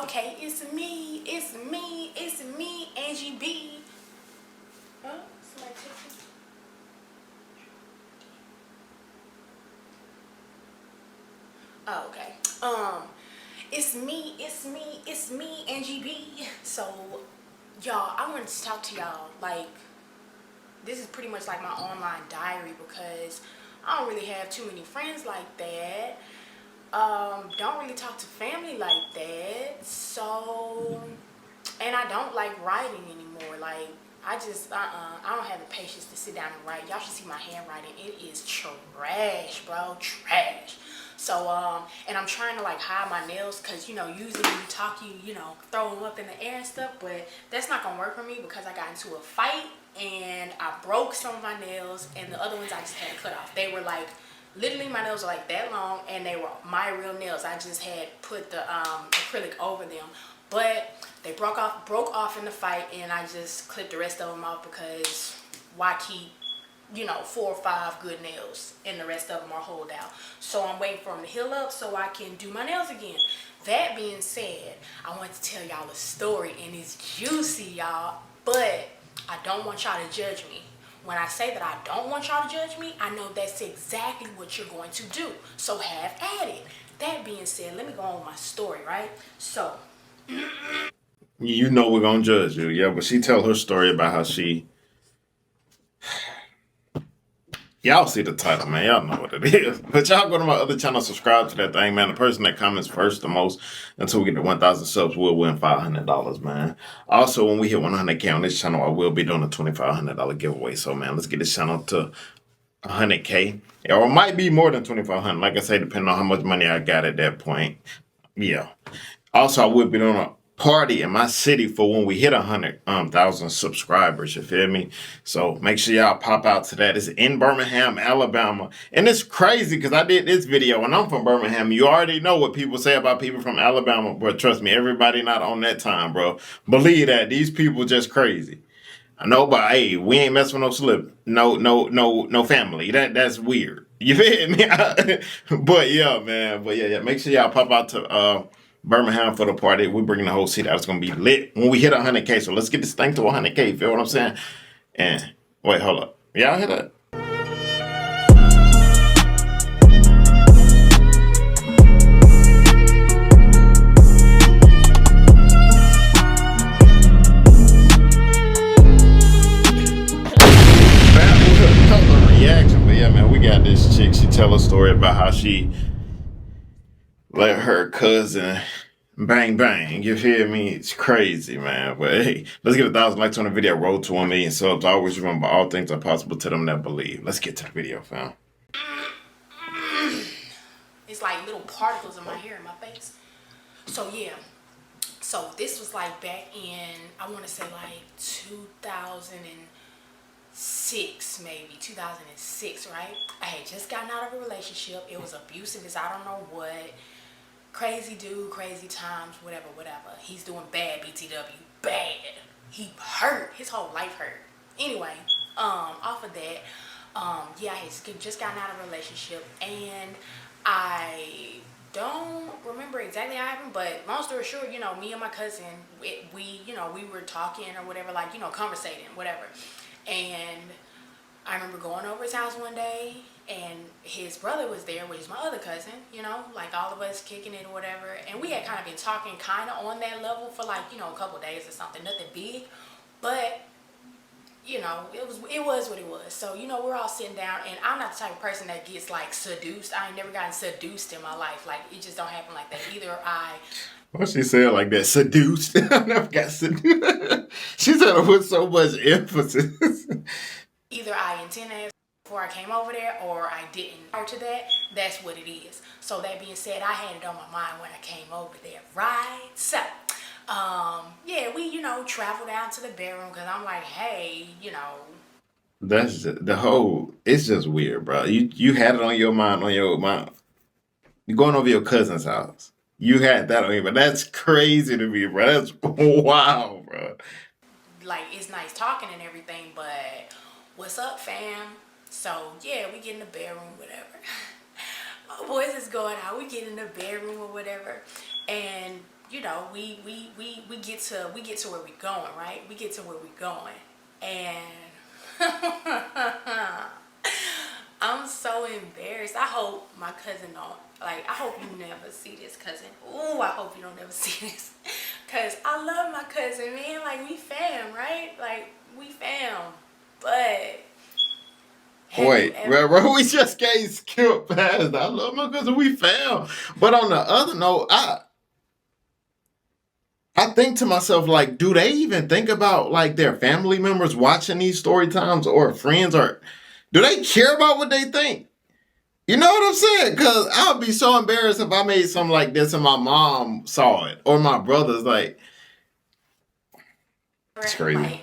Okay, it's me, Angie B. Huh? Somebody text me? Oh, okay. It's me, Angie B. So, y'all, I wanted to talk to y'all. Like, this is pretty much like my online diary because I don't really have too many friends like that. Don't really talk to family like that. So, and I don't like writing anymore. Like, I don't have the patience to sit down and write. Y'all should see my handwriting. It is trash, bro, trash. So, and I'm trying to like hide my nails because, usually when you talk, throw them up in the air and stuff, but that's not gonna work for me because I got into a fight and I broke some of my nails and the other ones I just had to cut off. They were like, literally my nails were like that long and they were my real nails. I just had put the acrylic over them. But they broke off in the fight and I just clipped the rest of them off because why keep, 4 or 5 good nails and the rest of them are holed out. So I'm waiting for them to heal up so I can do my nails again. That being said, I want to tell y'all a story and it's juicy, y'all, but I don't want y'all to judge me. When I say that I don't want y'all to judge me, I know that's exactly what you're going to do. So have at it. That being said, let me go on with my story, right? So, You know we're gonna judge you, yeah. But she tell her story about how she. Y'all see the title, man. Y'all know what it is. But y'all go to my other channel, subscribe to that thing, man. The person that comments first the most until we get to 1,000 subs will win $500, man. Also, when we hit 100K on this channel, I will be doing a $2,500 giveaway. So, man, let's get this channel to 100K, or it might be more than 2,500. Like I say, depending on how much money I got at that point. Yeah. Also, I will be doing a party in my city for when we hit 100,000 subscribers. You feel me? So make sure y'all pop out to that. It's in Birmingham, Alabama, and it's crazy because I did this video and I'm from Birmingham. You already know what people say about people from Alabama, but trust me, everybody not on that time, bro. Believe that these people just crazy. I know, but hey, we ain't messing with no slip, no family. That's weird. You feel me? But yeah, man. But yeah. Make sure y'all pop out to Birmingham for the party. We're bringing the whole city out. It's gonna be lit when we hit 100K. So let's get this thing to 100K. You feel what I'm saying? And wait, hold up. Y'all hear that? That was a reaction, but yeah, man, we got this chick. She tell a story about how she let her cousin bang bang. You feel me? It's crazy, man. But hey, let's get 1,000 likes on the video. Roll to 1 million subs. I always remember all things are possible to them that believe. Let's get to the video, fam. it's like little particles in my hair in my face. So, yeah. So, this was like back in, I want to say like 2006, maybe 2006, right? I had just gotten out of a relationship. It was abusive as I don't know what. Crazy dude, crazy times, whatever. He's doing bad, BTW, bad. He hurt. His whole life hurt. Anyway, off of that, yeah, I had just gotten out of a relationship, and I don't remember exactly how it happened, but long story short, me and my cousin, we were talking or whatever, like, conversating, whatever, and I remember going over his house one day and his brother was there, which is my other cousin, like all of us kicking it or whatever. And we had kind of been talking kind of on that level for like, a couple days or something, nothing big. But, it was what it was. So, we're all sitting down and I'm not the type of person that gets like seduced. I ain't never gotten seduced in my life. Like it just don't happen like that. Why she say it like that? Seduced? I never got seduced. She said it with so much emphasis. Either I intended before I came over there or I didn't. Prior to that, that's what it is. So that being said, I had it on my mind when I came over there, right? So, yeah, we, traveled down to the bedroom because I'm like, hey, That's the whole. It's just weird, bro. You had it on your mind. You're going over your cousin's house. You had that on you, but that's crazy to me, bro. That's wow, bro. like it's nice talking and everything, but what's up, fam? So yeah, we get in the bedroom, whatever. My voice is going out. We get in the bedroom or whatever, and you know, we get to where we're going, right? We get to where we're going, and I'm so embarrassed. I hope my cousin don't, like, I hope you never see this, cousin. Ooh, I hope you don't ever see this. Cause I love my cousin, man. Like, we fam, right? Like, we fam. But have you Wait, ever we just can't skip past that. I love my cousin. We found. But on the other note, I think to myself, like, do they even think about like their family members watching these story times or friends, or do they care about what they think? You know what I'm saying? Because I would be so embarrassed if I made something like this and my mom saw it or my brothers. Like, it's crazy. like,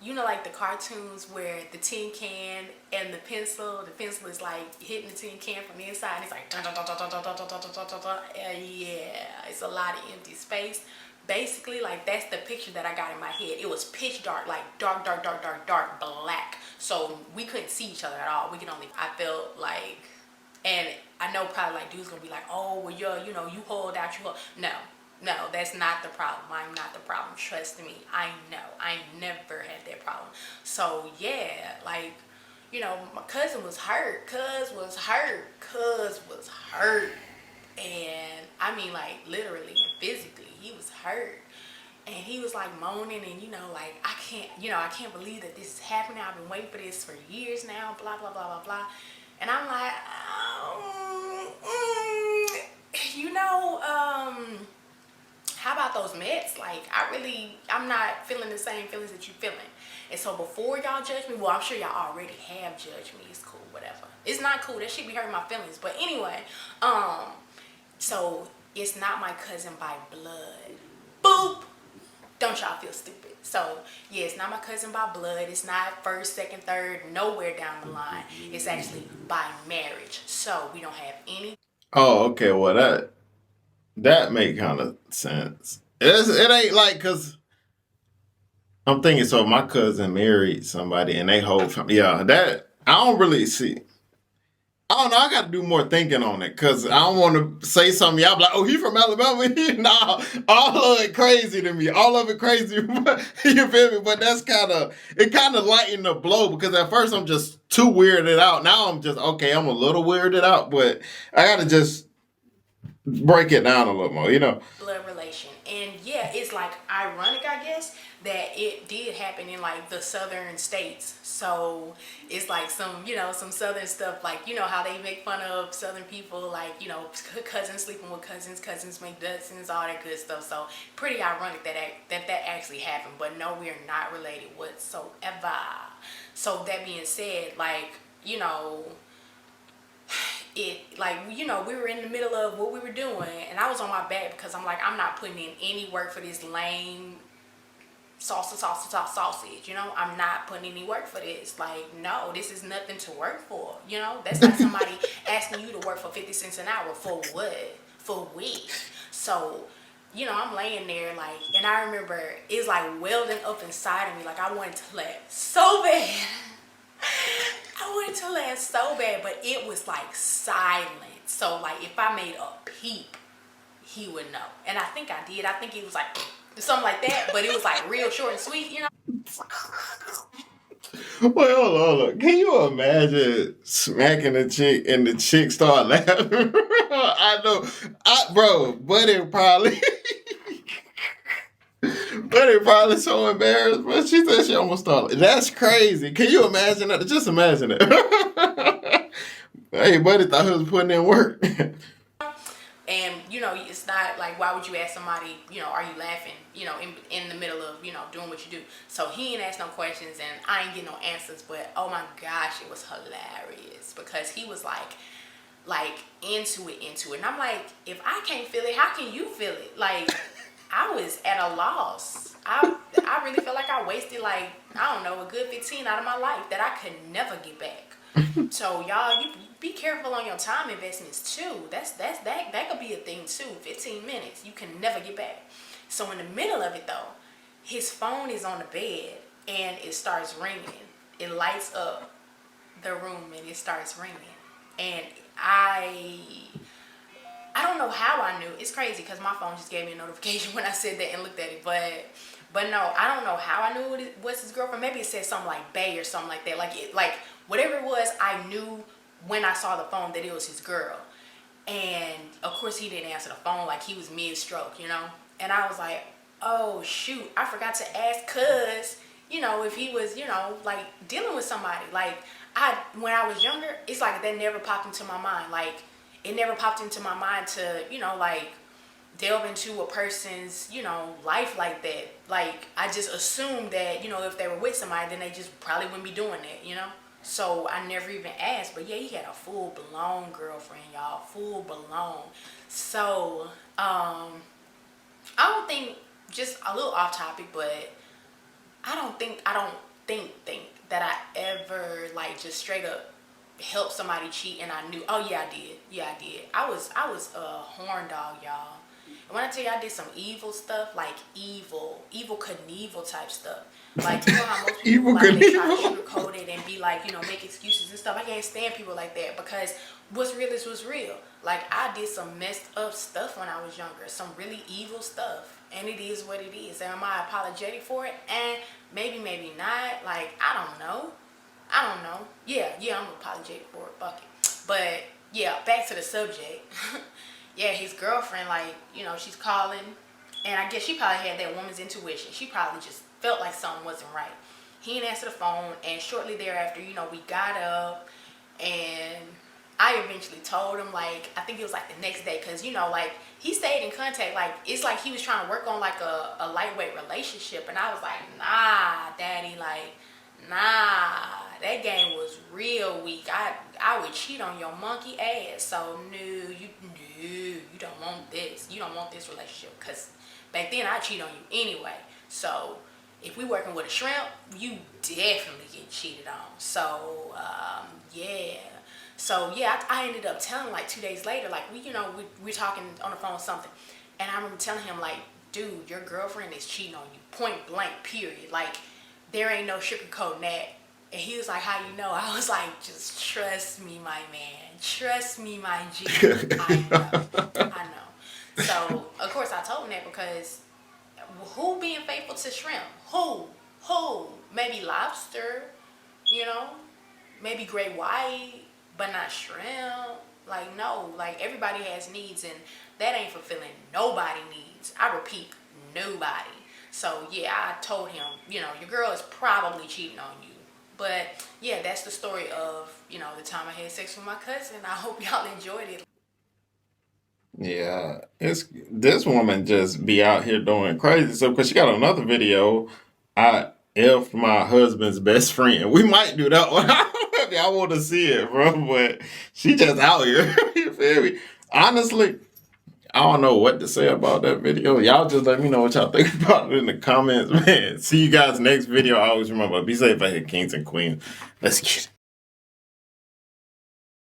you know, like the cartoons where the tin can and the pencil is like hitting the tin can from the inside, and it's like dun, dun, dun, dun, dun, dun, dun, dun, dun, dun, dun, dun. Yeah, it's a lot of empty space. Basically, like, that's the picture that I got in my head. It was pitch dark, like dark, dark, dark, dark, dark, black. So we couldn't see each other at all. We could only. I felt like, and I know probably like dudes gonna be like, oh, well, you know, you hold out, you hold. No, no, that's not the problem. I'm not the problem. Trust me. I know. I never had that problem. So yeah, like, you know, my cousin was hurt. Cuz was hurt. Cuz was hurt. And I mean, like, literally and physically, he was hurt. And he was like moaning, and you know, like, I can't believe that this is happening. I've been waiting for this for years now, blah, blah, blah, blah, blah. And I'm like, you know, how about those meds? Like, I'm not feeling the same feelings that you feeling. And so before y'all judge me, well, I'm sure y'all already have judged me. It's cool, whatever. It's not cool. That shit be hurting my feelings. But anyway, so it's not my cousin by blood. Boop. Don't y'all feel stupid. So yeah, it's not my cousin by blood. It's not first, second, third, nowhere down the line. It's actually by marriage. So we don't have any. Oh, okay. Well, that make kind of sense. It ain't like because I'm thinking. So my cousin married somebody, and they whole family. Yeah, that I don't really see. I don't know. I got to do more thinking on it because I don't want to say something. Y'all be like, "Oh, he from Alabama." Nah, all of it crazy to me. All of it crazy. You feel me? But that's kind of lightened the blow because at first I'm just too weirded out. Now I'm just okay. I'm a little weirded out, but I got to just break it down a little more. You know. Blood relation. And yeah, it's like ironic, I guess, that it did happen in like the southern states. So it's like some, you know, some southern stuff, like, you know how they make fun of southern people, like, you know, cousins sleeping with cousins, cousins make dozens, all that good stuff. So pretty ironic that actually happened. But no, we are not related whatsoever. So that being said, like, you know, it, like, you know, we were in the middle of what we were doing, and I was on my back because I'm like, I'm not putting in any work for this lame sausage, you know. I'm not putting any work for this. Like, no, this is nothing to work for, you know. That's like somebody asking you to work for 50 cents an hour. For what? For what? So, you know, I'm laying there, like, and I remember it's like welding up inside of me. Like, I wanted to laugh so bad. I wanted to laugh so bad, but it was like silent. So like if I made a peep, he would know. And I think I did. I think it was like something like that, but it was like real short and sweet, you know? Well, hold on. Can you imagine smacking a chick and the chick start laughing? I know, bro, but it probably, but it probably so embarrassed. But she said she almost started. That's crazy. Can you imagine that? Just imagine it. Hey, buddy thought he was putting in work. And you know, it's not like, why would you ask somebody, you know, are you laughing, you know, in the middle of, you know, doing what you do. So he ain't asked no questions, and I ain't getting no answers. But oh my gosh, it was hilarious because he was like into it, and I'm like, if I can't feel it, how can you feel it? Like, I was at a loss. I really felt like I wasted, like, I don't know, a good 15 out of my life that I could never get back. So y'all, you be careful on your time investments too. That could be a thing too. 15 minutes, you can never get back. So in the middle of it though, his phone is on the bed and it starts ringing. It lights up the room and it starts ringing. And I don't know know how I knew. It's crazy because my phone just gave me a notification when I said that and looked at it. But no, I don't know how I knew it was his girlfriend. Maybe it said something like Bay or something like that. Like whatever it was, I knew when I saw the phone that it was his girl. And of course he didn't answer the phone, like he was mid-stroke, you know. And I was like, oh shoot, I forgot to ask cuz, you know, if he was, you know, like dealing with somebody. Like when I was younger, it's like that never popped into my mind. Like it never popped into my mind to, you know, like delve into a person's, you know, life like that. Like I just assumed that, you know, if they were with somebody, then they just probably wouldn't be doing that, you know. So I never even asked. But yeah, he had a full blown girlfriend, y'all. Full blown. So I don't think, just a little off topic, but I don't think that I ever like just straight up helped somebody cheat and I knew. Oh yeah, I did. Yeah, I did. I was a horn dog, y'all. And when I tell you I did some evil stuff, like evil Knievel type stuff. Like, you know how most people like they try to sugarcoat it and be like, you know, make excuses and stuff. I can't stand people like that because what's real is what's real. Like, I did some messed up stuff when I was younger. Some really evil stuff. And it is what it is. Am I apologetic for it? And maybe not. Like, I don't know. Yeah, I'm apologetic for it. Fuck it. But, yeah, back to the subject. Yeah, his girlfriend, like, you know, she's calling. And I guess she probably had that woman's intuition. She probably just felt like something wasn't right. He didn't answer the phone. And shortly thereafter, you know, we got up. And I eventually told him, like, I think it was like the next day. Because, you know, like, he stayed in contact. Like, it's like he was trying to work on, like, a lightweight relationship. And I was like, nah, daddy, like, nah. That game was real weak. I would cheat on your monkey ass. So, no, you don't want this. You don't want this relationship. Because back then, I cheat on you anyway. So, if we working with a shrimp, you definitely get cheated on. So, yeah. So, yeah, I ended up telling him, like, 2 days later, like, we're talking on the phone or something. And I remember telling him, like, dude, your girlfriend is cheating on you. Point blank, period. Like, there ain't no sugarcoating that. And he was like, how you know? I was like, just trust me, my man. Trust me, my G. I know. So, of course, I told him that because who being faithful to shrimp? Who? Maybe lobster, you know? Maybe great white, but not shrimp. Like, no. Like, everybody has needs, and that ain't fulfilling nobody needs. I repeat, nobody. So, yeah, I told him, you know, your girl is probably cheating on you. But, yeah, that's the story of, you know, the time I had sex with my cousin. I hope y'all enjoyed it. Yeah, it's this woman just be out here doing crazy stuff because she got another video. I F my husband's best friend. We might do that one. I want to see it, bro. But she just out here. You feel me? Honestly, I don't know what to say about that video. Y'all just let me know what y'all think about it in the comments, man. See you guys next video. Always remember, be safe out here, kings and queens. Let's get it.